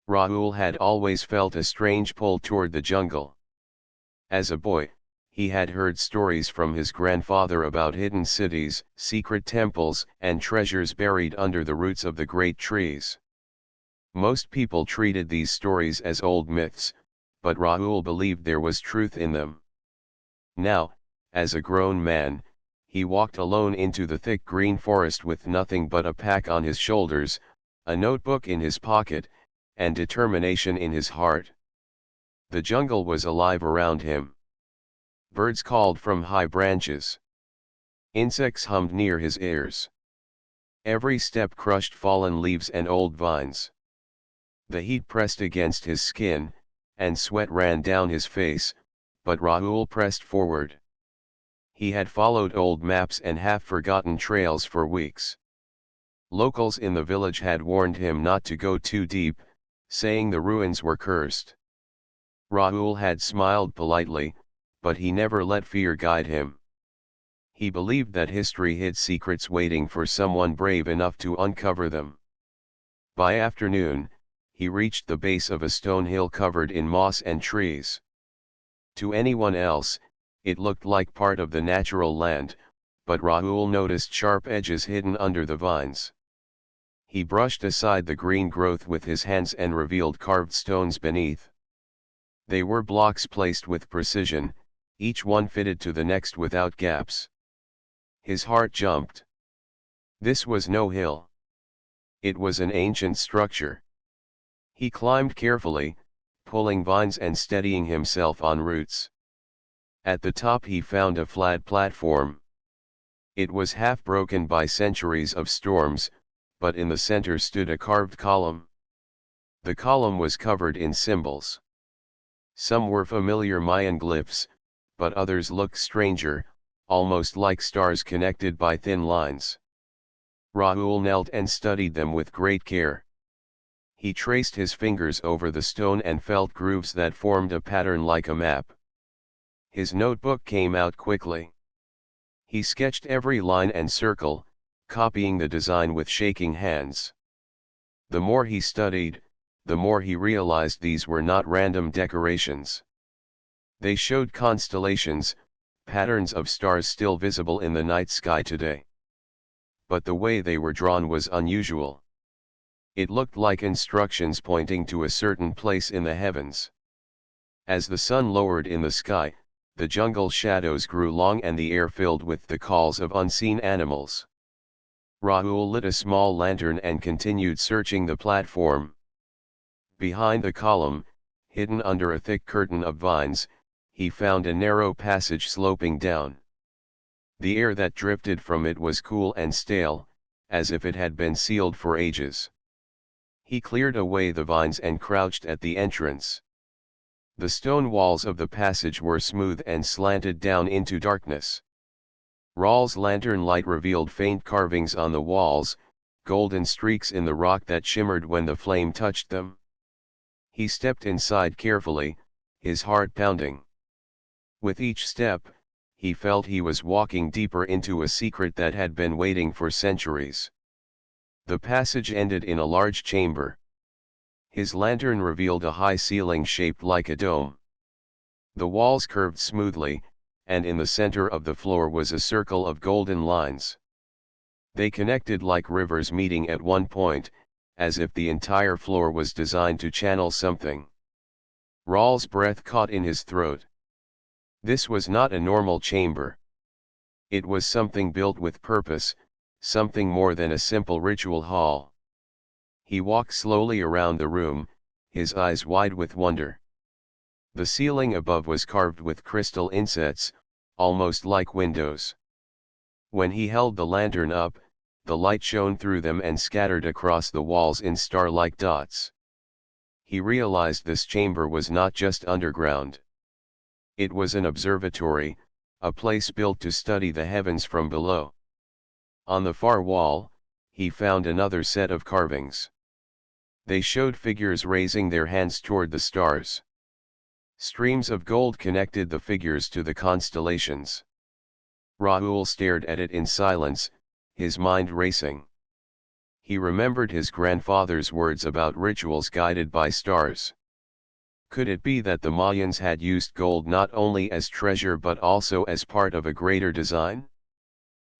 Rahul had always felt a strange pull toward the jungle. As a boy, he had heard stories from his grandfather about hidden cities, secret temples, and treasures buried under the roots of the great trees. Most people treated these stories as old myths, but Rahul believed there was truth in them. Now, as a grown man, he walked alone into the thick green forest with nothing but a pack on his shoulders, a notebook in his pocket, and determination in his heart. The jungle was alive around him. Birds called from high branches. Insects hummed near his ears. Every step crushed fallen leaves and old vines. The heat pressed against his skin, and sweat ran down his face, but Rahul pressed forward. He had followed old maps and half-forgotten trails for weeks. Locals in the village had warned him not to go too deep, saying the ruins were cursed. Rahul had smiled politely, but he never let fear guide him. He believed that history hid secrets waiting for someone brave enough to uncover them. By afternoon, he reached the base of a stone hill covered in moss and trees. To anyone else, it looked like part of the natural land, but Rahul noticed sharp edges hidden under the vines. He brushed aside the green growth with his hands and revealed carved stones beneath. They were blocks placed with precision, each one fitted to the next without gaps. His heart jumped. This was no hill. It was an ancient structure. He climbed carefully, pulling vines and steadying himself on roots. At the top he found a flat platform. It was half broken by centuries of storms, but in the center stood a carved column. The column was covered in symbols. Some were familiar Mayan glyphs, but others looked stranger, almost like stars connected by thin lines. Rahul knelt and studied them with great care. He traced his fingers over the stone and felt grooves that formed a pattern like a map. His notebook came out quickly. He sketched every line and circle, copying the design with shaking hands. The more he studied, the more he realized these were not random decorations. They showed constellations, patterns of stars still visible in the night sky today. But the way they were drawn was unusual. It looked like instructions pointing to a certain place in the heavens. As the sun lowered in the sky, the jungle shadows grew long and the air filled with the calls of unseen animals. Rahul lit a small lantern and continued searching the platform. Behind the column, hidden under a thick curtain of vines, he found a narrow passage sloping down. The air that drifted from it was cool and stale, as if it had been sealed for ages. He cleared away the vines and crouched at the entrance. The stone walls of the passage were smooth and slanted down into darkness. Rahul's lantern light revealed faint carvings on the walls, golden streaks in the rock that shimmered when the flame touched them. He stepped inside carefully, his heart pounding. With each step, he felt he was walking deeper into a secret that had been waiting for centuries. The passage ended in a large chamber. His lantern revealed a high ceiling shaped like a dome. The walls curved smoothly, and in the center of the floor was a circle of golden lines. They connected like rivers meeting at one point, as if the entire floor was designed to channel something. Rahul's breath caught in his throat. This was not a normal chamber. It was something built with purpose, something more than a simple ritual hall. He walked slowly around the room, his eyes wide with wonder. The ceiling above was carved with crystal insets, almost like windows. When he held the lantern up, the light shone through them and scattered across the walls in star-like dots. He realized this chamber was not just underground. It was an observatory, a place built to study the heavens from below. On the far wall, he found another set of carvings. They showed figures raising their hands toward the stars. Streams of gold connected the figures to the constellations. Rahul stared at it in silence, his mind racing. He remembered his grandfather's words about rituals guided by stars. Could it be that the Mayans had used gold not only as treasure but also as part of a greater design?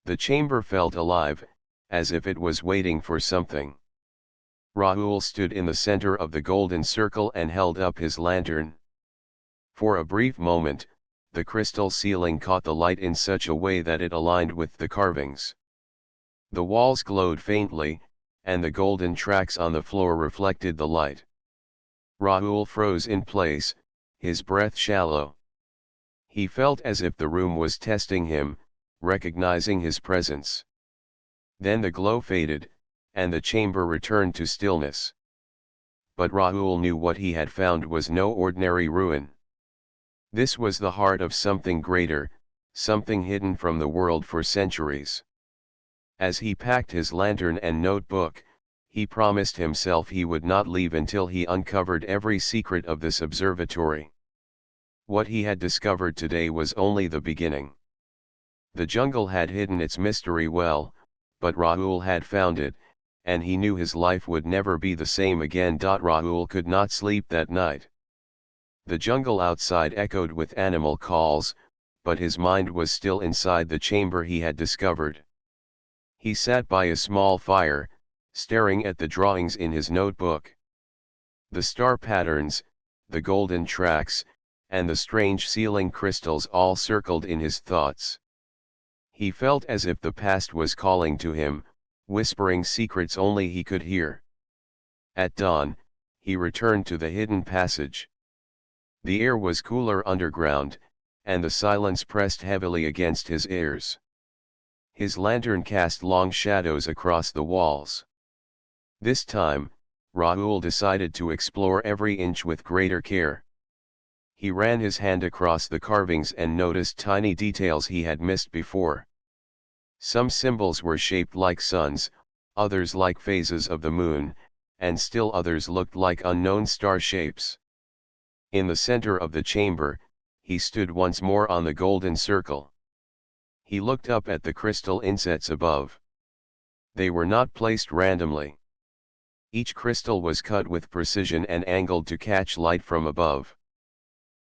The chamber felt alive, as if it was waiting for something. Rahul stood in the center of the golden circle and held up his lantern. For a brief moment, the crystal ceiling caught the light in such a way that it aligned with the carvings. The walls glowed faintly, and the golden tracks on the floor reflected the light. Rahul froze in place, his breath shallow. He felt as if the room was testing him, recognizing his presence. Then the glow faded, and the chamber returned to stillness. But Rahul knew what he had found was no ordinary ruin. This was the heart of something greater, something hidden from the world for centuries. As he packed his lantern and notebook, he promised himself he would not leave until he uncovered every secret of this observatory. What he had discovered today was only the beginning. The jungle had hidden its mystery well, but Rahul had found it, and he knew his life would never be the same again. Rahul could not sleep that night. The jungle outside echoed with animal calls, but his mind was still inside the chamber he had discovered. He sat by a small fire, staring at the drawings in his notebook. The star patterns, the golden tracks, and the strange ceiling crystals all circled in his thoughts. He felt as if the past was calling to him, whispering secrets only he could hear. At dawn, he returned to the hidden passage. The air was cooler underground, and the silence pressed heavily against his ears. His lantern cast long shadows across the walls. This time, Rahul decided to explore every inch with greater care. He ran his hand across the carvings and noticed tiny details he had missed before. Some symbols were shaped like suns, others like phases of the moon, and still others looked like unknown star shapes. In the center of the chamber, he stood once more on the golden circle. He looked up at the crystal insets above. They were not placed randomly. Each crystal was cut with precision and angled to catch light from above.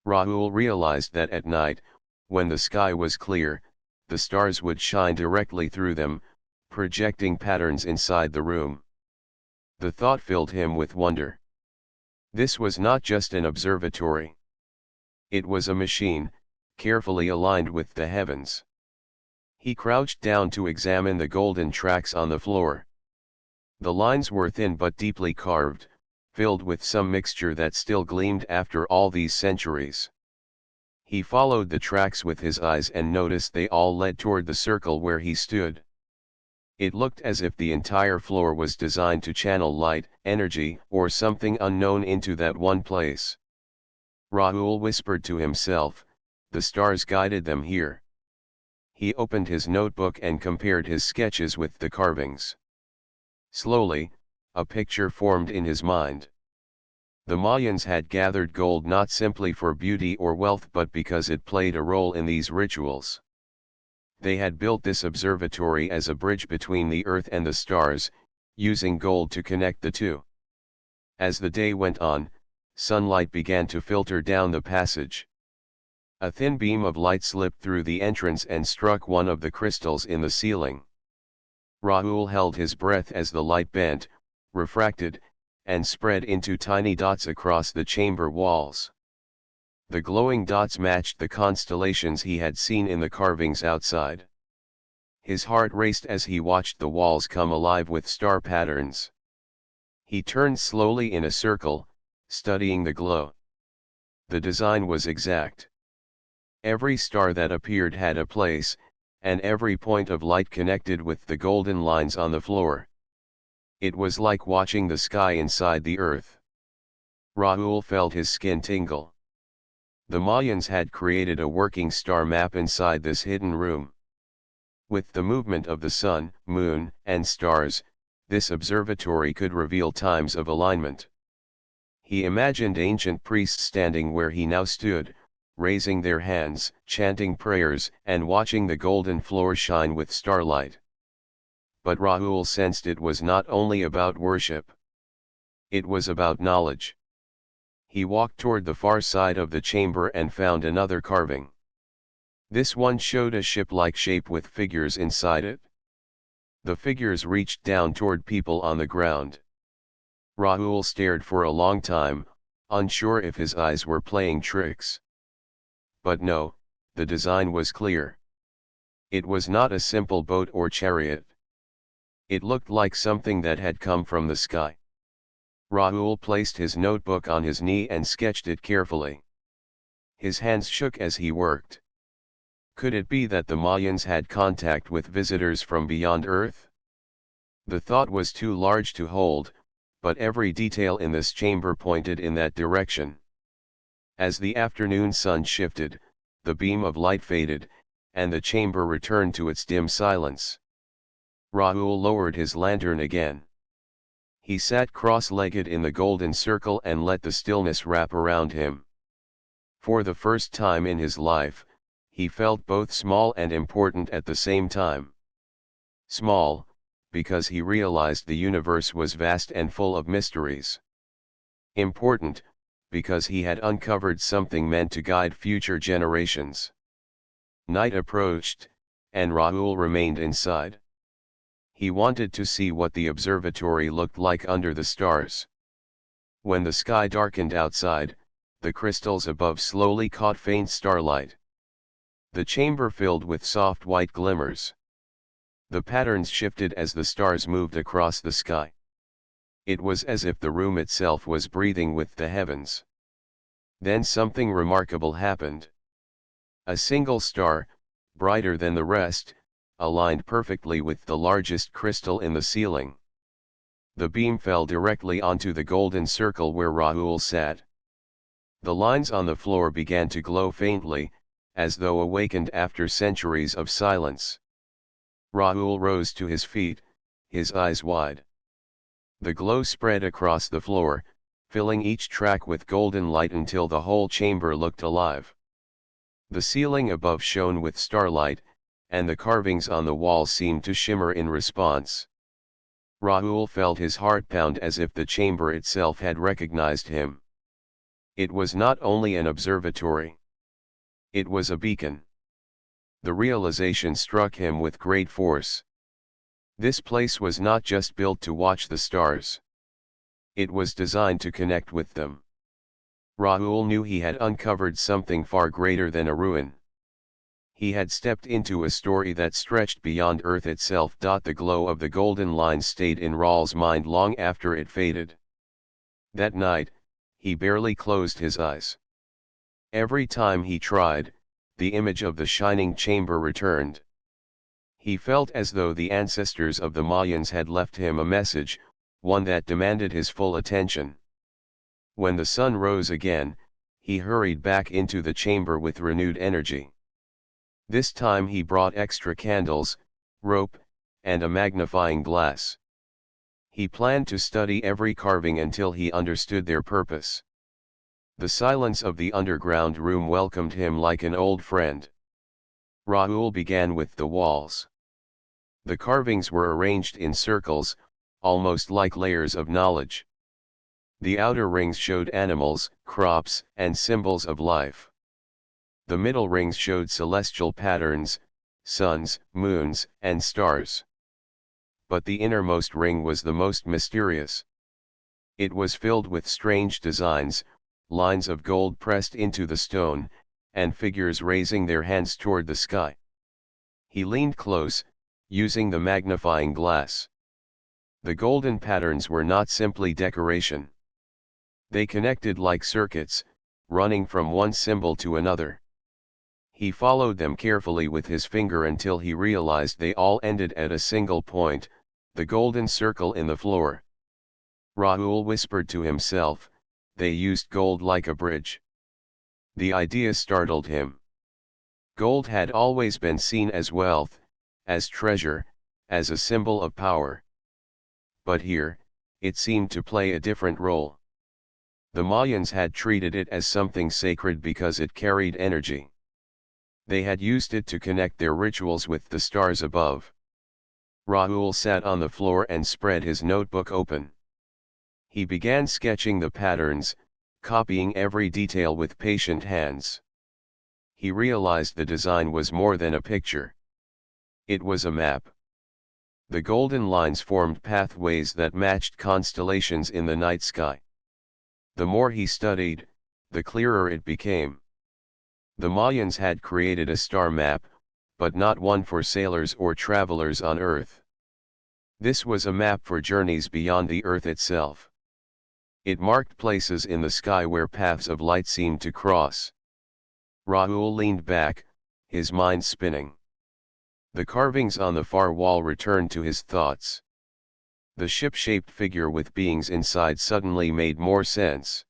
Rahul realized that at night, when the sky was clear, the stars would shine directly through them, projecting patterns inside the room. The thought filled him with wonder. This was not just an observatory. It was a machine, carefully aligned with the heavens. He crouched down to examine the golden tracks on the floor. The lines were thin but deeply carved, filled with some mixture that still gleamed after all these centuries. He followed the tracks with his eyes and noticed they all led toward the circle where he stood. It looked as if the entire floor was designed to channel light, energy, or something unknown into that one place. Rahul whispered to himself, the stars guided them here. He opened his notebook and compared his sketches with the carvings. Slowly, a picture formed in his mind. The Mayans had gathered gold not simply for beauty or wealth but because it played a role in these rituals. They had built this observatory as a bridge between the earth and the stars, using gold to connect the two. As the day went on, sunlight began to filter down the passage. A thin beam of light slipped through the entrance and struck one of the crystals in the ceiling. Rahul held his breath as the light bent, refracted, and spread into tiny dots across the chamber walls. The glowing dots matched the constellations he had seen in the carvings outside. His heart raced as he watched the walls come alive with star patterns. He turned slowly in a circle, studying the glow. The design was exact. Every star that appeared had a place, and every point of light connected with the golden lines on the floor. It was like watching the sky inside the earth. Rahul felt his skin tingle. The Mayans had created a working star map inside this hidden room. With the movement of the sun, moon, and stars, this observatory could reveal times of alignment. He imagined ancient priests standing where he now stood, raising their hands, chanting prayers, and watching the golden floor shine with starlight. but Rahul sensed it was not only about worship. It was about knowledge. He walked toward the far side of the chamber and found another carving. This one showed a ship-like shape with figures inside it. The figures reached down toward people on the ground. Rahul stared for a long time, unsure if his eyes were playing tricks. But no, the design was clear. It was not a simple boat or chariot. It looked like something that had come from the sky. Rahul placed his notebook on his knee and sketched it carefully. His hands shook as he worked. Could it be that the Mayans had contact with visitors from beyond Earth? The thought was too large to hold, but every detail in this chamber pointed in that direction. As the afternoon sun shifted, the beam of light faded, and the chamber returned to its dim silence. Rahul lowered his lantern again. He sat cross-legged in the golden circle and let the stillness wrap around him. For the first time in his life, he felt both small and important at the same time. Small, because he realized the universe was vast and full of mysteries. Important, because he had uncovered something meant to guide future generations. Night approached, and Rahul remained inside. He wanted to see what the observatory looked like under the stars. When the sky darkened outside, the crystals above slowly caught faint starlight. The chamber filled with soft white glimmers. The patterns shifted as the stars moved across the sky. It was as if the room itself was breathing with the heavens. Then something remarkable happened. A single star, brighter than the rest, aligned perfectly with the largest crystal in the ceiling. The beam fell directly onto the golden circle where Rahul sat. The lines on the floor began to glow faintly, as though awakened after centuries of silence. Rahul rose to his feet, his eyes wide. The glow spread across the floor, filling each track with golden light until the whole chamber looked alive. The ceiling above shone with starlight, and the carvings on the walls seemed to shimmer in response. Rahul felt his heart pound as if the chamber itself had recognized him. It was not only an observatory. It was a beacon. The realization struck him with great force. This place was not just built to watch the stars. It was designed to connect with them. Rahul knew he had uncovered something far greater than a ruin. He had stepped into a story that stretched beyond Earth itself. The glow of the golden lines stayed in Rahul's mind long after it faded. That night, he barely closed his eyes. Every time he tried, the image of the shining chamber returned. He felt as though the ancestors of the Mayans had left him a message, one that demanded his full attention. When the sun rose again, he hurried back into the chamber with renewed energy. This time he brought extra candles, rope, and a magnifying glass. He planned to study every carving until he understood their purpose. The silence of the underground room welcomed him like an old friend. Rahul began with the walls. The carvings were arranged in circles, almost like layers of knowledge. The outer rings showed animals, crops, and symbols of life. The middle rings showed celestial patterns, suns, moons, and stars. But the innermost ring was the most mysterious. It was filled with strange designs, lines of gold pressed into the stone, and figures raising their hands toward the sky. He leaned close, using the magnifying glass. The golden patterns were not simply decoration. They connected like circuits, running from one symbol to another. He followed them carefully with his finger until he realized they all ended at a single point, the golden circle in the floor. Rahul whispered to himself, "They used gold like a bridge." The idea startled him. Gold had always been seen as wealth, as treasure, as a symbol of power. But here, it seemed to play a different role. The Mayans had treated it as something sacred because it carried energy. They had used it to connect their rituals with the stars above. Raoul sat on the floor and spread his notebook open. He began sketching the patterns, copying every detail with patient hands. He realized the design was more than a picture. It was a map. The golden lines formed pathways that matched constellations in the night sky. The more he studied, the clearer it became. The Mayans had created a star map, but not one for sailors or travelers on Earth. This was a map for journeys beyond the Earth itself. It marked places in the sky where paths of light seemed to cross. Raoul leaned back, his mind spinning. The carvings on the far wall returned to his thoughts. The ship-shaped figure with beings inside suddenly made more sense.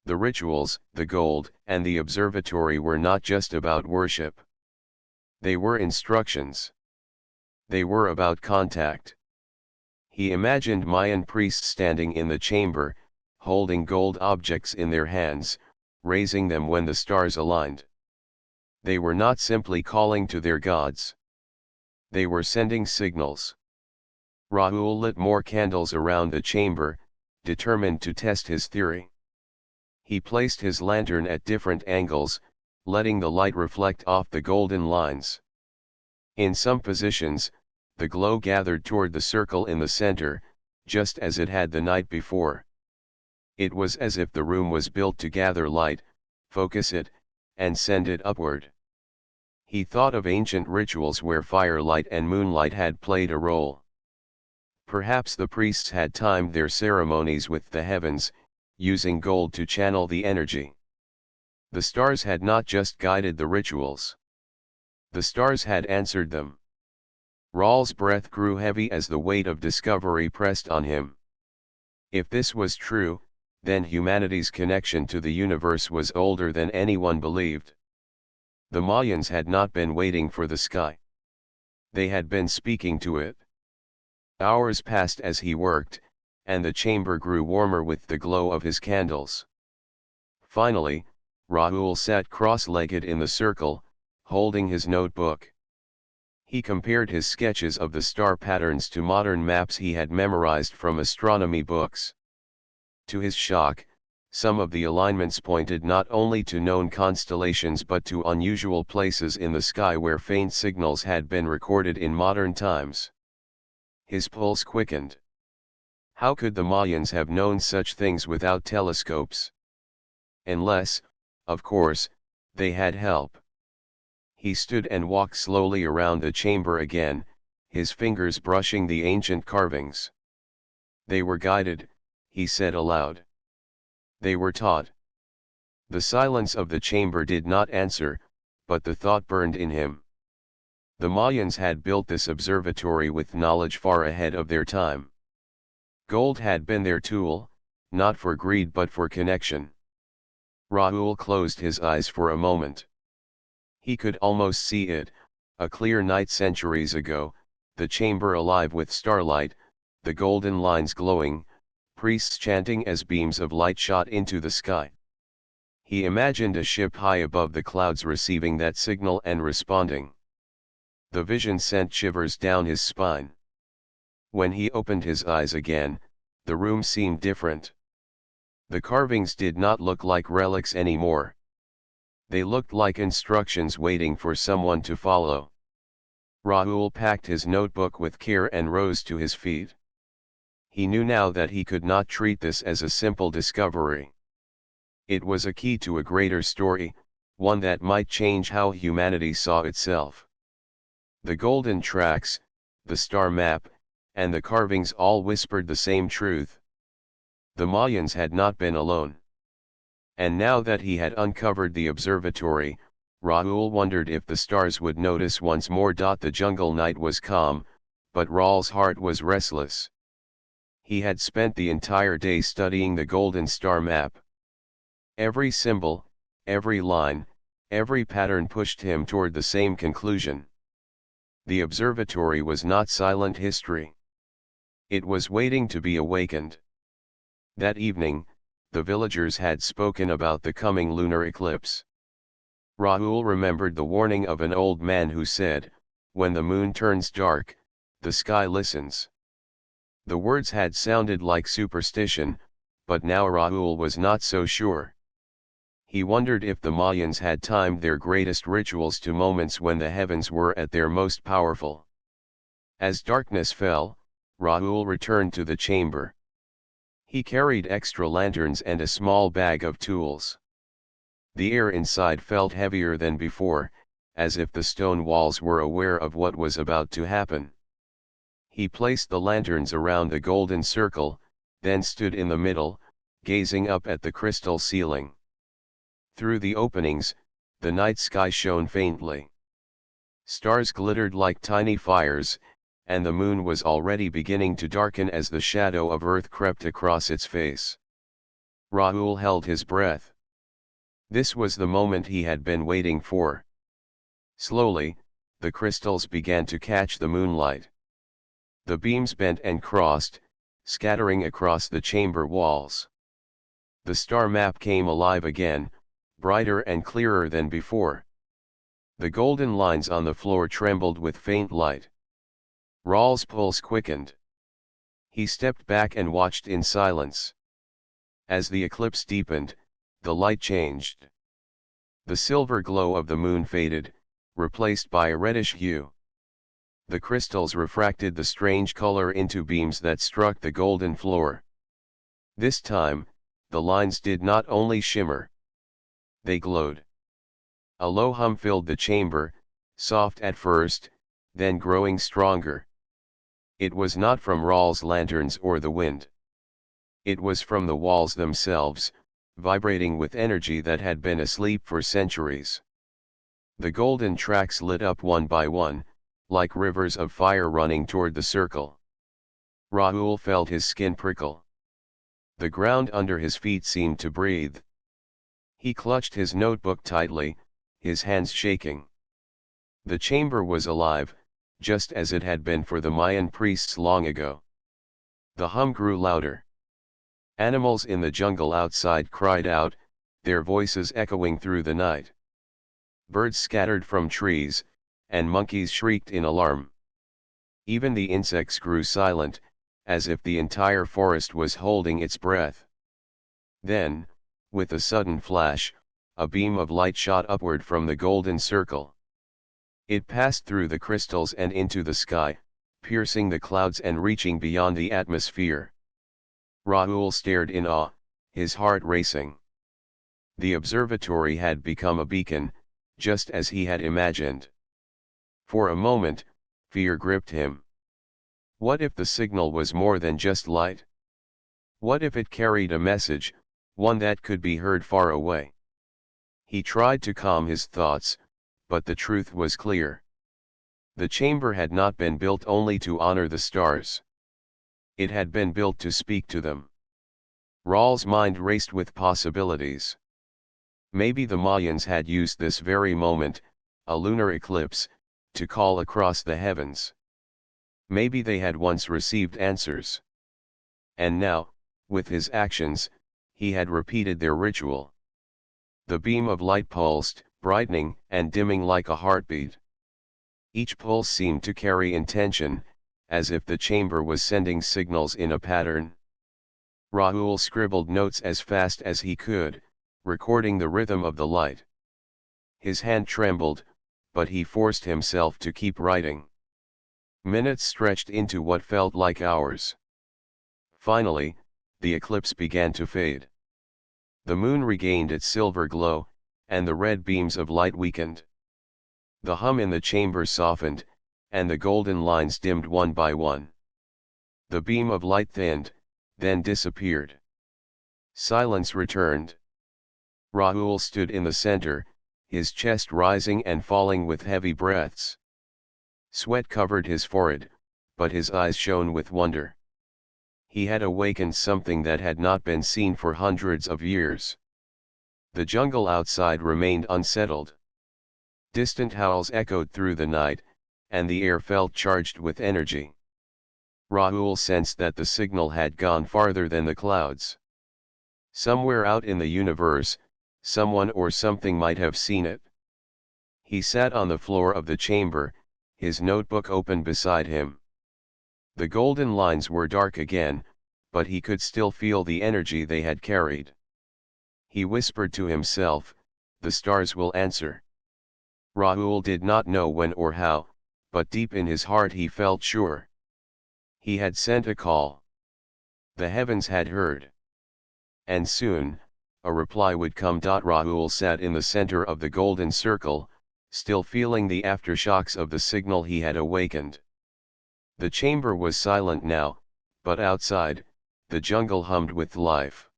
The rituals, the gold, and the observatory were not just about worship. They were instructions. They were about contact. He imagined Mayan priests standing in the chamber, holding gold objects in their hands, raising them when the stars aligned. They were not simply calling to their gods. They were sending signals. Raoul lit more candles around the chamber, determined to test his theory. He placed his lantern at different angles, letting the light reflect off the golden lines. In some positions, the glow gathered toward the circle in the center, just as it had the night before. It was as if the room was built to gather light, focus it, and send it upward. He thought of ancient rituals where firelight and moonlight had played a role. Perhaps the priests had timed their ceremonies with the heavens, using gold to channel the energy. The stars had not just guided the rituals. The stars had answered them. Raoul's breath grew heavy as the weight of discovery pressed on him. If this was true, then humanity's connection to the universe was older than anyone believed. The Mayans had not been waiting for the sky. They had been speaking to it. Hours passed as he worked, and the chamber grew warmer with the glow of his candles. Finally, Raoul sat cross-legged in the circle, holding his notebook. He compared his sketches of the star patterns to modern maps he had memorized from astronomy books. To his shock, some of the alignments pointed not only to known constellations but to unusual places in the sky where faint signals had been recorded in modern times. His pulse quickened. How could the Mayans have known such things without telescopes? Unless, of course, they had help. He stood and walked slowly around the chamber again, his fingers brushing the ancient carvings. They were guided, he said aloud. They were taught. The silence of the chamber did not answer, but the thought burned in him. The Mayans had built this observatory with knowledge far ahead of their time. Gold had been their tool, not for greed but for connection. Raoul closed his eyes for a moment. He could almost see it, a clear night centuries ago, the chamber alive with starlight, the golden lines glowing, priests chanting as beams of light shot into the sky. He imagined a ship high above the clouds receiving that signal and responding. The vision sent shivers down his spine. When he opened his eyes again, the room seemed different. The carvings did not look like relics anymore. They looked like instructions waiting for someone to follow. Raoul packed his notebook with care and rose to his feet. He knew now that he could not treat this as a simple discovery. It was a key to a greater story, one that might change how humanity saw itself. The golden tracks, the star map, and the carvings all whispered the same truth. The Mayans had not been alone. And now that he had uncovered the observatory, Raoul wondered if the stars would notice once more. The jungle night was calm, but Raoul's heart was restless. He had spent the entire day studying the golden star map. Every symbol, every line, every pattern pushed him toward the same conclusion. The observatory was not silent history. It was waiting to be awakened. That evening, the villagers had spoken about the coming lunar eclipse. Raoul remembered the warning of an old man who said, "When the moon turns dark, the sky listens. The words had sounded like superstition, but now Raoul was not so sure. He wondered if the Mayans had timed their greatest rituals to moments when the heavens were at their most powerful. As darkness fell, Raoul returned to the chamber. He carried extra lanterns and a small bag of tools. The air inside felt heavier than before, as if the stone walls were aware of what was about to happen. He placed the lanterns around the golden circle, then stood in the middle, gazing up at the crystal ceiling. Through the openings, the night sky shone faintly. Stars glittered like tiny fires, and the moon was already beginning to darken as the shadow of Earth crept across its face. Raoul held his breath. This was the moment he had been waiting for. Slowly, the crystals began to catch the moonlight. The beams bent and crossed, scattering across the chamber walls. The star map came alive again, brighter and clearer than before. The golden lines on the floor trembled with faint light. Raoul's pulse quickened. He stepped back and watched in silence. As the eclipse deepened, the light changed. The silver glow of the moon faded, replaced by a reddish hue. The crystals refracted the strange color into beams that struck the golden floor. This time, the lines did not only shimmer. They glowed. A low hum filled the chamber, soft at first, then growing stronger. It was not from Raoul's lanterns or the wind. It was from the walls themselves, vibrating with energy that had been asleep for centuries. The golden tracks lit up one by one, like rivers of fire running toward the circle. Raoul felt his skin prickle. The ground under his feet seemed to breathe. He clutched his notebook tightly, his hands shaking. The chamber was alive, just as it had been for the Mayan priests long ago. The hum grew louder. Animals in the jungle outside cried out, their voices echoing through the night. Birds scattered from trees, and monkeys shrieked in alarm. Even the insects grew silent, as if the entire forest was holding its breath. Then, with a sudden flash, a beam of light shot upward from the golden circle. It passed through the crystals and into the sky, piercing the clouds and reaching beyond the atmosphere. Raoul stared in awe, his heart racing. The observatory had become a beacon, just as he had imagined. For a moment, fear gripped him. What if the signal was more than just light? What if it carried a message, one that could be heard far away? He tried to calm his thoughts, but the truth was clear. The chamber had not been built only to honor the stars. It had been built to speak to them. Raoul's mind raced with possibilities. Maybe the Mayans had used this very moment, a lunar eclipse, to call across the heavens. Maybe they had once received answers. And now, with his actions, he had repeated their ritual. The beam of light pulsed, brightening and dimming like a heartbeat. Each pulse seemed to carry intention, as if the chamber was sending signals in a pattern. Raoul scribbled notes as fast as he could, recording the rhythm of the light. His hand trembled, but he forced himself to keep writing. Minutes stretched into what felt like hours. Finally, the eclipse began to fade. The moon regained its silver glow, and the red beams of light weakened. The hum in the chamber softened, and the golden lines dimmed one by one. The beam of light thinned, then disappeared. Silence returned. Raoul stood in the center, his chest rising and falling with heavy breaths. Sweat covered his forehead, but his eyes shone with wonder. He had awakened something that had not been seen for hundreds of years. The jungle outside remained unsettled. Distant howls echoed through the night, and the air felt charged with energy. Raoul sensed that the signal had gone farther than the clouds. Somewhere out in the universe, someone or something might have seen it. He sat on the floor of the chamber, his notebook open beside him. The golden lines were dark again, but he could still feel the energy they had carried. He whispered to himself, "The stars will answer." Rahul did not know when or how, but deep in his heart he felt sure. He had sent a call. The heavens had heard. And soon, a reply would come. Rahul sat in the center of the golden circle, still feeling the aftershocks of the signal he had awakened. The chamber was silent now, but outside, the jungle hummed with life.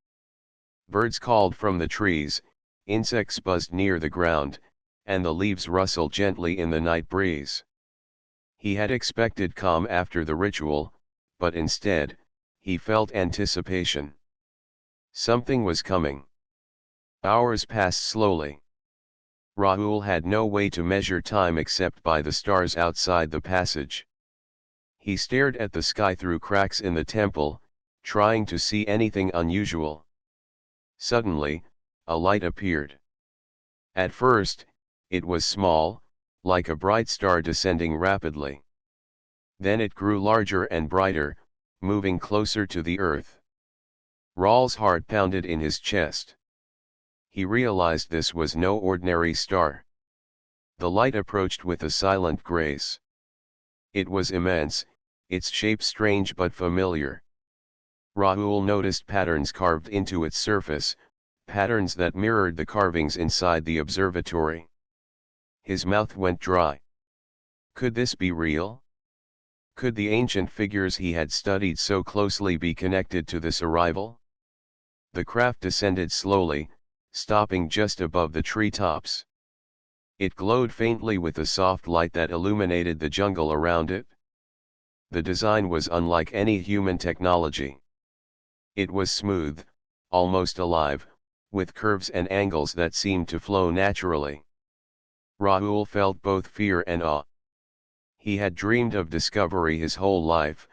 Birds called from the trees, insects buzzed near the ground, and the leaves rustled gently in the night breeze. He had expected calm after the ritual, but instead, he felt anticipation. Something was coming. Hours passed slowly. Rahul had no way to measure time except by the stars outside the passage. He stared at the sky through cracks in the temple, trying to see anything unusual. Suddenly, a light appeared. At first, it was small, like a bright star descending rapidly. Then it grew larger and brighter, moving closer to the earth. Rahul's heart pounded in his chest. He realized this was no ordinary star. The light approached with a silent grace. It was immense, its shape strange but familiar. Rahul noticed patterns carved into its surface, patterns that mirrored the carvings inside the observatory. His mouth went dry. Could this be real? Could the ancient figures he had studied so closely be connected to this arrival? The craft descended slowly, stopping just above the treetops. It glowed faintly with a soft light that illuminated the jungle around it. The design was unlike any human technology. It was smooth, almost alive, with curves and angles that seemed to flow naturally. Rahul felt both fear and awe. He had dreamed of discovery his whole life,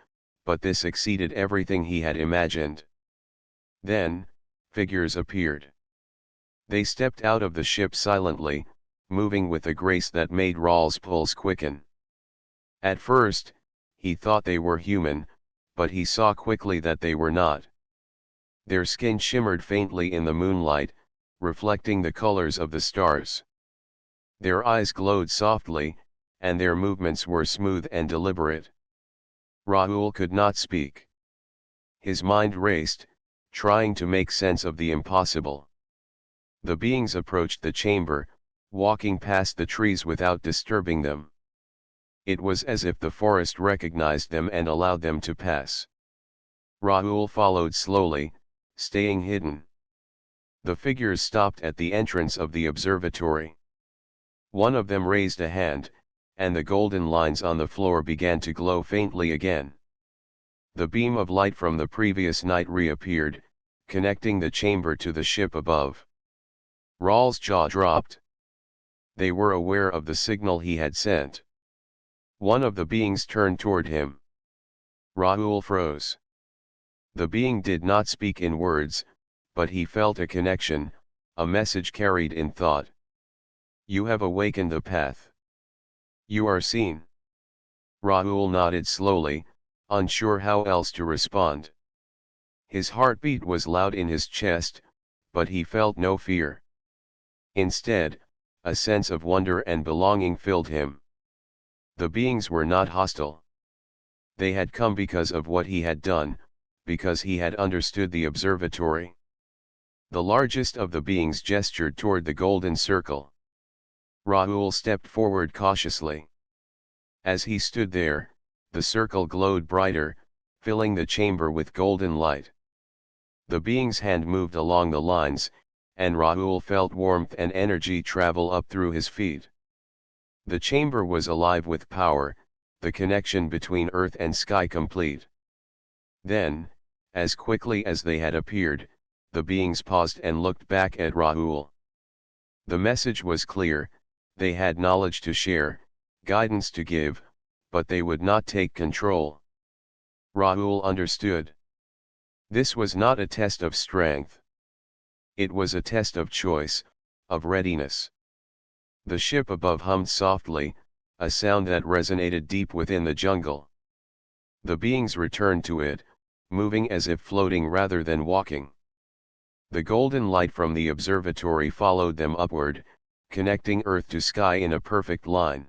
but this exceeded everything he had imagined. Then, figures appeared. They stepped out of the ship silently, moving with a grace that made Rahul's pulse quicken. At first, he thought they were human, but he saw quickly that they were not. Their skin shimmered faintly in the moonlight, reflecting the colors of the stars. Their eyes glowed softly, and their movements were smooth and deliberate. Rahul could not speak. His mind raced, trying to make sense of the impossible. The beings approached the chamber, walking past the trees without disturbing them. It was as if the forest recognized them and allowed them to pass. Rahul followed slowly, staying hidden. The figures stopped at the entrance of the observatory. One of them raised a hand, and the golden lines on the floor began to glow faintly again. The beam of light from the previous night reappeared, connecting the chamber to the ship above. Rahul's jaw dropped. They were aware of the signal he had sent. One of the beings turned toward him. Rahul froze. The being did not speak in words, but he felt a connection, a message carried in thought. "You have awakened the path. You are seen." Rahul nodded slowly, unsure how else to respond. His heartbeat was loud in his chest, but he felt no fear. Instead, a sense of wonder and belonging filled him. The beings were not hostile. They had come because of what he had done, because he had understood the observatory. The largest of the beings gestured toward the golden circle. Rahul stepped forward cautiously. As he stood there, the circle glowed brighter, filling the chamber with golden light. The being's hand moved along the lines, and Rahul felt warmth and energy travel up through his feet. The chamber was alive with power, the connection between earth and sky complete. Then, as quickly as they had appeared, the beings paused and looked back at Rahul. The message was clear: they had knowledge to share, guidance to give, but they would not take control. Rahul understood. This was not a test of strength. It was a test of choice, of readiness. The ship above hummed softly, a sound that resonated deep within the jungle. The beings returned to it, moving as if floating rather than walking. The golden light from the observatory followed them upward, connecting earth to sky in a perfect line.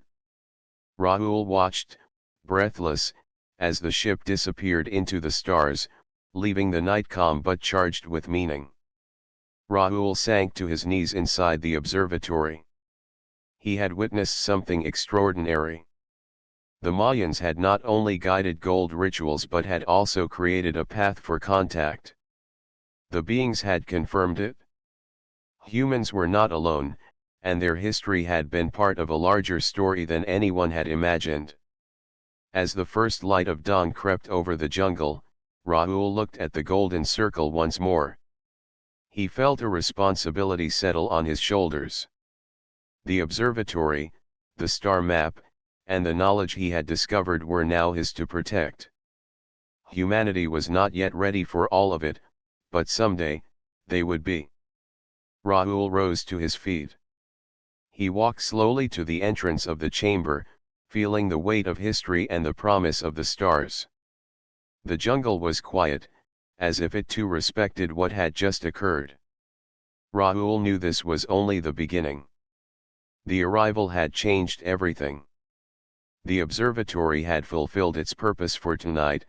Rahul watched, breathless, as the ship disappeared into the stars, leaving the night calm but charged with meaning. Rahul sank to his knees inside the observatory. He had witnessed something extraordinary. The Mayans had not only guided gold rituals but had also created a path for contact. The beings had confirmed it. Humans were not alone, and their history had been part of a larger story than anyone had imagined. As the first light of dawn crept over the jungle, Rahul looked at the golden circle once more. He felt a responsibility settle on his shoulders. The observatory, the star map, and the knowledge he had discovered were now his to protect. Humanity was not yet ready for all of it, but someday, they would be. Rahul rose to his feet. He walked slowly to the entrance of the chamber, feeling the weight of history and the promise of the stars. The jungle was quiet, as if it too respected what had just occurred. Rahul knew this was only the beginning. The arrival had changed everything. The observatory had fulfilled its purpose for tonight,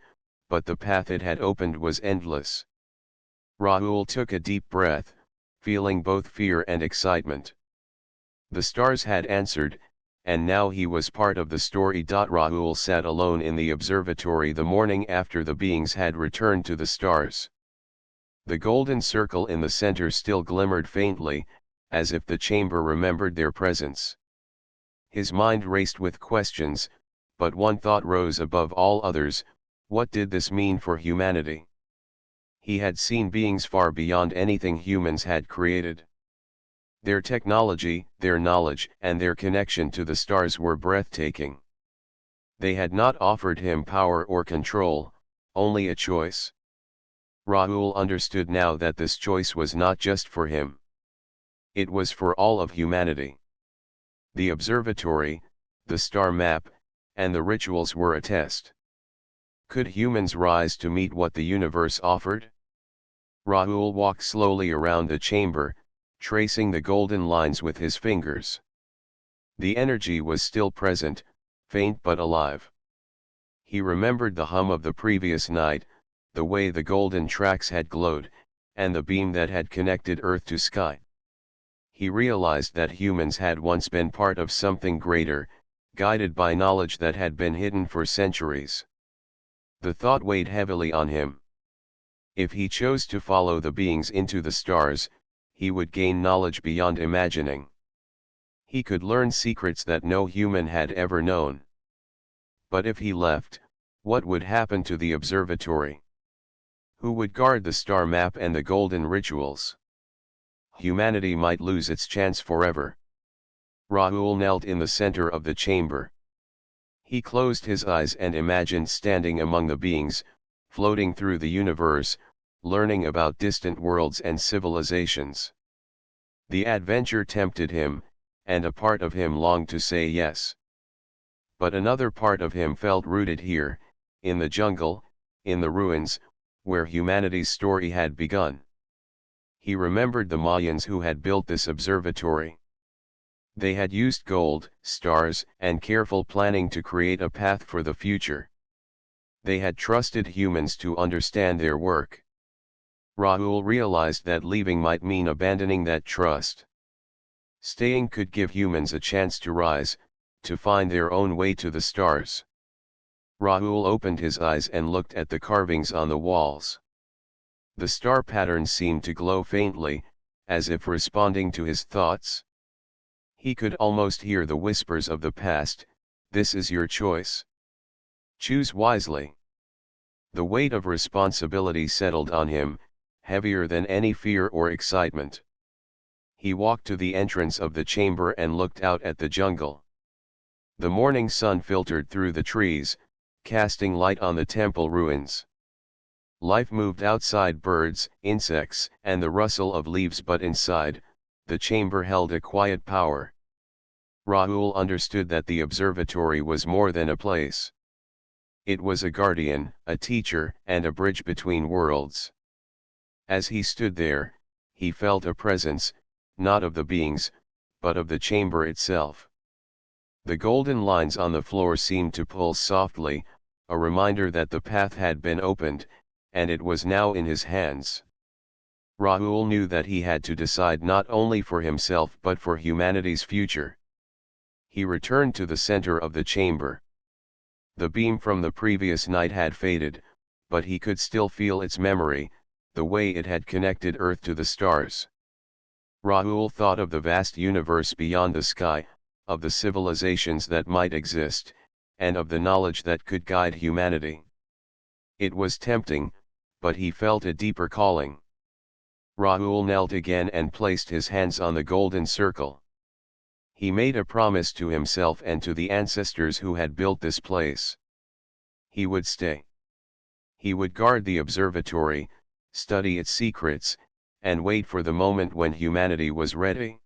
but the path it had opened was endless. Rahul took a deep breath, feeling both fear and excitement. The stars had answered, and now he was part of the story. Rahul sat alone in the observatory the morning after the beings had returned to the stars. The golden circle in the center still glimmered faintly, as if the chamber remembered their presence. His mind raced with questions, but one thought rose above all others: what did this mean for humanity? He had seen beings far beyond anything humans had created. Their technology, their knowledge, and their connection to the stars were breathtaking. They had not offered him power or control, only a choice. Rahul understood now that this choice was not just for him. It was for all of humanity. The observatory, the star map, and the rituals were a test. Could humans rise to meet what the universe offered? Rahul walked slowly around the chamber, tracing the golden lines with his fingers. The energy was still present, faint but alive. He remembered the hum of the previous night, the way the golden tracks had glowed, and the beam that had connected earth to sky. He realized that humans had once been part of something greater, guided by knowledge that had been hidden for centuries. The thought weighed heavily on him. If he chose to follow the beings into the stars, he would gain knowledge beyond imagining. He could learn secrets that no human had ever known. But if he left, what would happen to the observatory? Who would guard the star map and the golden rituals? Humanity might lose its chance forever. Rahul knelt in the center of the chamber. He closed his eyes and imagined standing among the beings, floating through the universe, learning about distant worlds and civilizations. The adventure tempted him, and a part of him longed to say yes. But another part of him felt rooted here, in the jungle, in the ruins, where humanity's story had begun. He remembered the Mayans who had built this observatory. They had used gold, stars, and careful planning to create a path for the future. They had trusted humans to understand their work. Rahul realized that leaving might mean abandoning that trust. Staying could give humans a chance to rise, to find their own way to the stars. Rahul opened his eyes and looked at the carvings on the walls. The star patterns seemed to glow faintly, as if responding to his thoughts. He could almost hear the whispers of the past: "This is your choice. Choose wisely." The weight of responsibility settled on him, heavier than any fear or excitement. He walked to the entrance of the chamber and looked out at the jungle. The morning sun filtered through the trees, casting light on the temple ruins. Life moved outside: birds, insects, and the rustle of leaves, but inside, the chamber held a quiet power. Rahul understood that the observatory was more than a place. It was a guardian, a teacher, and a bridge between worlds. As he stood there, he felt a presence, not of the beings, but of the chamber itself. The golden lines on the floor seemed to pulse softly, a reminder that the path had been opened, and it was now in his hands. Rahul knew that he had to decide not only for himself but for humanity's future. He returned to the center of the chamber. The beam from the previous night had faded, but he could still feel its memory, the way it had connected Earth to the stars. Rahul thought of the vast universe beyond the sky, of the civilizations that might exist, and of the knowledge that could guide humanity. It was tempting, but he felt a deeper calling. Rahul knelt again and placed his hands on the golden circle. He made a promise to himself and to the ancestors who had built this place. He would stay. He would guard the observatory, study its secrets, and wait for the moment when humanity was ready.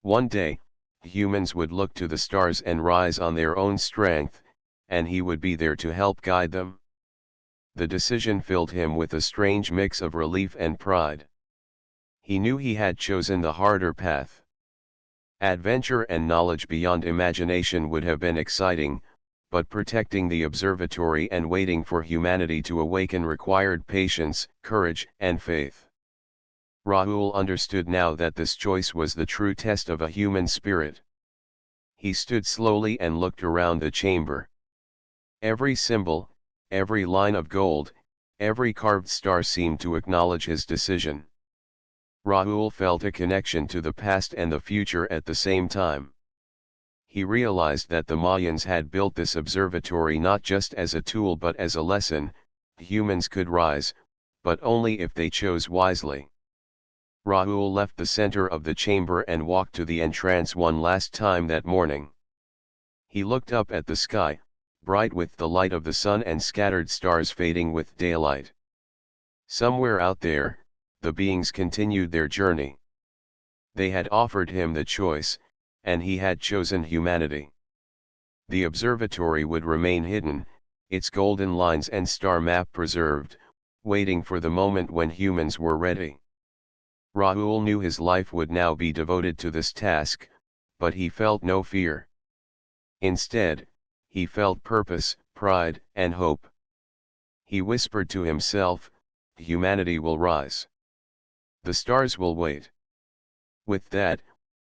One day, humans would look to the stars and rise on their own strength, and he would be there to help guide them. The decision filled him with a strange mix of relief and pride. He knew he had chosen the harder path. Adventure and knowledge beyond imagination would have been exciting, but protecting the observatory and waiting for humanity to awaken required patience, courage, and faith. Rahul understood now that this choice was the true test of a human spirit. He stood slowly and looked around the chamber. Every symbol, every line of gold, every carved star seemed to acknowledge his decision. Rahul felt a connection to the past and the future at the same time. He realized that the Mayans had built this observatory not just as a tool but as a lesson. Humans could rise, but only if they chose wisely. Rahul left the center of the chamber and walked to the entrance one last time that morning. He looked up at the sky, bright with the light of the sun and scattered stars fading with daylight. Somewhere out there, the beings continued their journey. They had offered him the choice, and he had chosen humanity. The observatory would remain hidden, its golden lines and star map preserved, waiting for the moment when humans were ready. Rahul knew his life would now be devoted to this task, but he felt no fear. Instead, he felt purpose, pride, and hope. He whispered to himself, "Humanity will rise. The stars will wait." With that,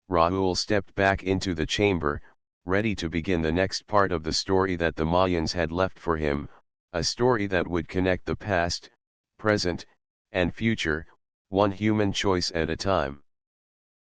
Rahul stepped back into the chamber, ready to begin the next part of the story that the Mayans had left for him, a story that would connect the past, present, and future, one human choice at a time.